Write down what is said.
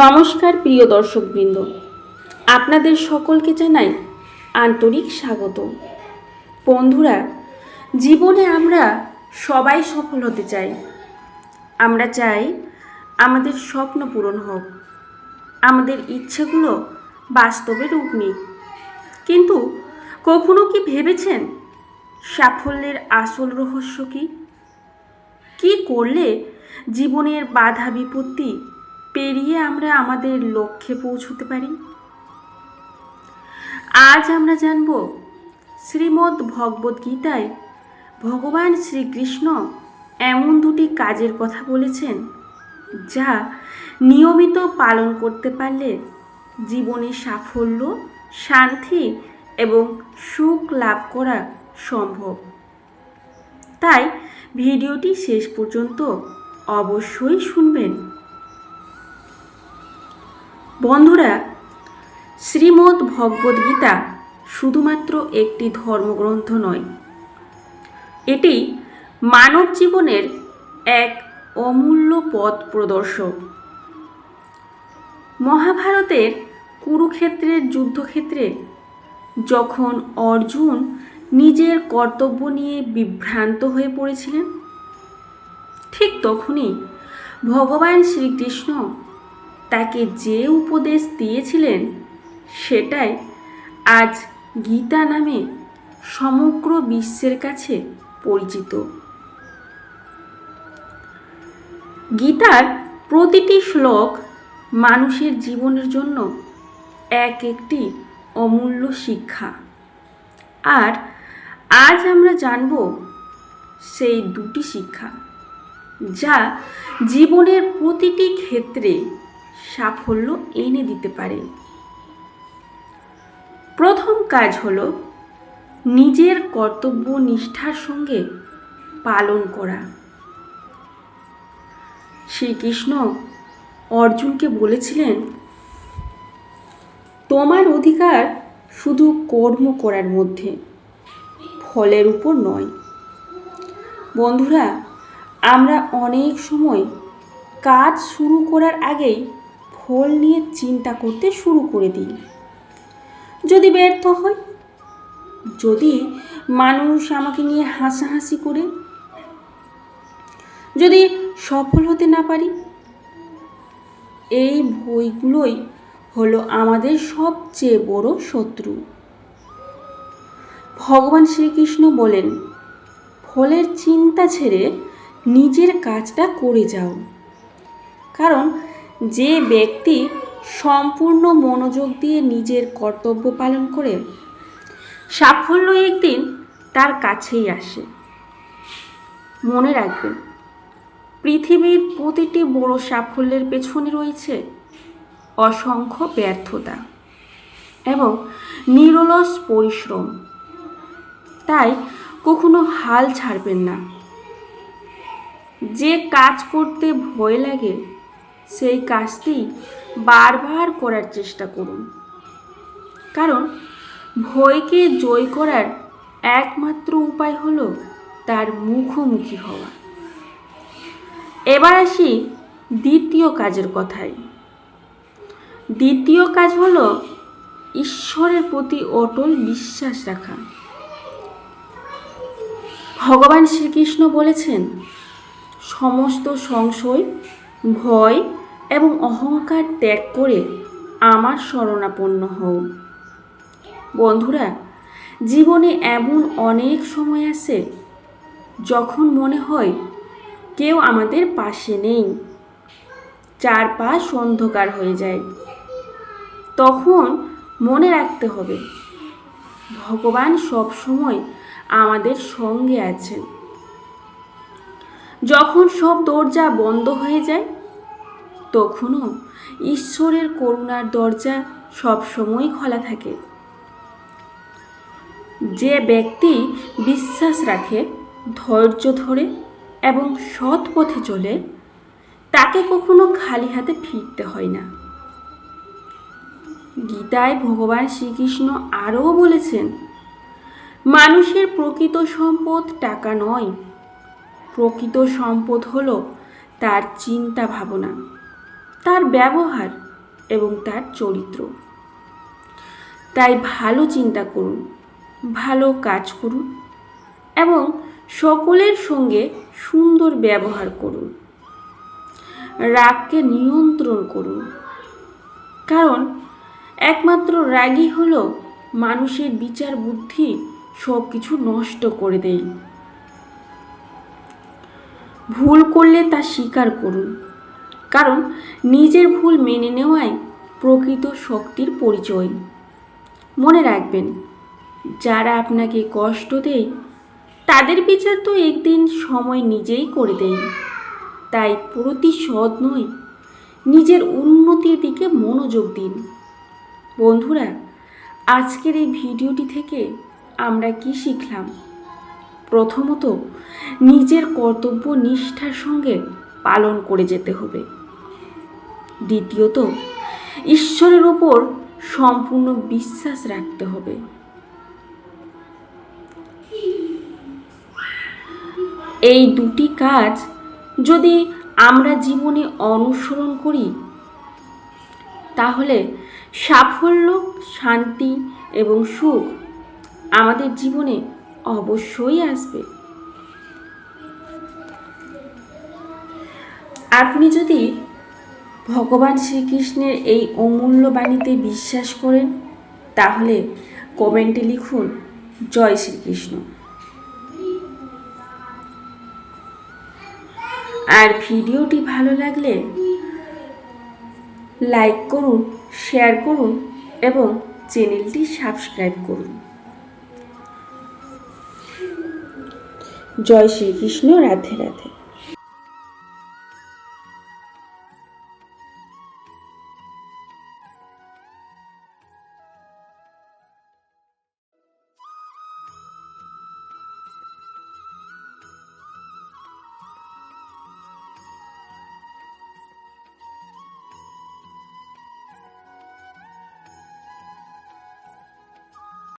নমস্কার প্রিয় দর্শকবৃন্দ, আপনাদের সকলকে জানাই আন্তরিক স্বাগত। বন্ধুরা, জীবনে আমরা সবাই সফল হতে চাই। আমরা চাই আমাদের স্বপ্ন পূরণ হোক, আমাদের ইচ্ছেগুলো বাস্তবে রূপ নিক। কিন্তু কখনো কি ভেবেছেন সাফল্যের আসল রহস্য কী? কী করলে জীবনের বাধা বিপত্তি পেরিয়ে আমরা আমাদের লক্ষ্যে পৌঁছতে পারি? আজ আমরা জানব শ্রীমদ্ ভগবদ গীতায় ভগবান শ্রীকৃষ্ণ এমন দুটি কাজের কথা বলেছেন যা নিয়মিত পালন করতে পারলে জীবনে সাফল্য, শান্তি এবং সুখ লাভ করা সম্ভব। তাই ভিডিওটি শেষ পর্যন্ত অবশ্যই শুনবেন। বন্ধুরা, শ্রীমদ্ ভগবদ গীতা শুধুমাত্র একটি ধর্মগ্রন্থ নয়, এটি মানব জীবনের এক অমূল্য পথ প্রদর্শক। মহাভারতের কুরুক্ষেত্রের যুদ্ধক্ষেত্রে যখন অর্জুন নিজের কর্তব্য নিয়ে বিভ্রান্ত হয়ে পড়েছিলেন, ঠিক তখনই ভগবান শ্রীকৃষ্ণ তাকে যে উপদেশ দিয়েছিলেন সেটাই আজ গীতা নামে সমগ্র বিশ্বের কাছে পরিচিত। গীতার প্রতিটি শ্লোক মানুষের জীবনের জন্য একটি অমূল্য শিক্ষা। আর আজ আমরা জানব সেই দুটি শিক্ষা যা জীবনের প্রতিটি ক্ষেত্রে সাফল্য এনে দিতে পারে। প্রথম কাজ হলো নিজের কর্তব্য নিষ্ঠার সঙ্গে পালন করা। শ্রীকৃষ্ণ অর্জুনকে বলেছিলেন, তোমার অধিকার শুধু কর্ম করার মধ্যে, ফলের উপর নয়। বন্ধুরা, আমরা অনেক সময় কাজ শুরু করার আগেই ফল নিয়ে চিন্তা করতে শুরু করে দিই। যদি ব্যর্থ হয়, যদি মানুষ আমাকে নিয়ে হাসাহাসি করে, যদি সফল হতে না পারি, এই ভয়গুলোই হলো আমাদের সবচেয়ে বড় শত্রু। ভগবান শ্রীকৃষ্ণ বলেন, ফলের চিন্তা ছেড়ে নিজের কাজটা করে যাও। কারণ যে ব্যক্তি সম্পূর্ণ মনোযোগ দিয়ে নিজের কর্তব্য পালন করে, সাফল্য একদিন তার কাছেই আসে। মনে রাখবেন, পৃথিবীর প্রতিটি বড় সাফল্যের পেছনে রয়েছে অসংখ্য ব্যর্থতা এবং নিরলস পরিশ্রম। তাই কখনো হাল ছাড়বেন না। যে কাজ করতে ভয় লাগে সেই কাজটি বারবার করার চেষ্টা করুন। কারণ ভয়কে জয় করার একমাত্র উপায় হলো তার মুখোমুখি হওয়া। এবার আসি দ্বিতীয় কাজের কথায়। দ্বিতীয় কাজ হলো ঈশ্বরের প্রতি অটল বিশ্বাস রাখা। ভগবান শ্রীকৃষ্ণ বলেছেন, সমস্ত সংশয়, ভয় এবং অহংকার ত্যাগ করে আমার শরণাপন্ন হও। বন্ধুরা, জীবনে এমন অনেক সময় আসে যখন মনে হয় কেউ আমাদের পাশে নেই, চারপাশ অন্ধকার হয়ে যায়। তখন মনে রাখতে হবে, ভগবান সবসময় আমাদের সঙ্গে আছেন। যখন সব দরজা বন্ধ হয়ে যায়, তখনও ঈশ্বরের করুণার দরজা সবসময় খোলা থাকে। যে ব্যক্তি বিশ্বাস রাখে, ধৈর্য ধরে এবং সৎ পথে চলে, তাকে কখনো খালি হাতে ফিরতে হয় না। গীতায় ভগবান শ্রীকৃষ্ণ আরও বলেছেন, মানুষের প্রকৃত সম্পদ টাকা নয়, প্রকৃত সম্পদ হলো তার চিন্তা ভাবনা, তার ব্যবহার এবং তার চরিত্র। তাই ভালো চিন্তা করুন, ভালো কাজ করুন এবং সকলের সঙ্গে সুন্দর ব্যবহার করুন। রাগকে নিয়ন্ত্রণ করুন, কারণ একমাত্র রাগই হলো মানুষের বিচার বুদ্ধি সব কিছু নষ্ট করে দেয়। ভুল করলে তা স্বীকার করুন, কারণ নিজের ভুল মেনে নেওয়াই প্রকৃত শক্তির পরিচয়। মনে রাখবেন, যারা আপনাকে কষ্ট দেয় তাদের বিচার তো একদিন সময় নিজেই করে দেয়। তাই প্রতিশোধ নয়, নিজের উন্নতির দিকে মনোযোগ দিন। বন্ধুরা, আজকের এই ভিডিওটি থেকে আমরা কি শিখলাম? প্রথমত, নিজের কর্তব্য নিষ্ঠার সঙ্গে পালন করে যেতে হবে। দ্বিতীয়ত, ঈশ্বরের ওপর সম্পূর্ণ বিশ্বাস রাখতে হবে। এই দুটি কাজ যদি আমরা জীবনে অনুসরণ করি, তাহলে সাফল্য, শান্তি এবং সুখ আমাদের জীবনে অবশ্যই আসবে। আপনি যদি ভগবান শ্রীকৃষ্ণের এই অমূল্য বাণীতে বিশ্বাস করেন, তাহলে কমেন্টে লিখুন জয় শ্রীকৃষ্ণ। আর ভিডিওটি ভালো লাগলে লাইক করুন, শেয়ার করুন এবং চ্যানেলটি সাবস্ক্রাইব করুন। জয় শ্রীকৃষ্ণ। রাধে রাধে।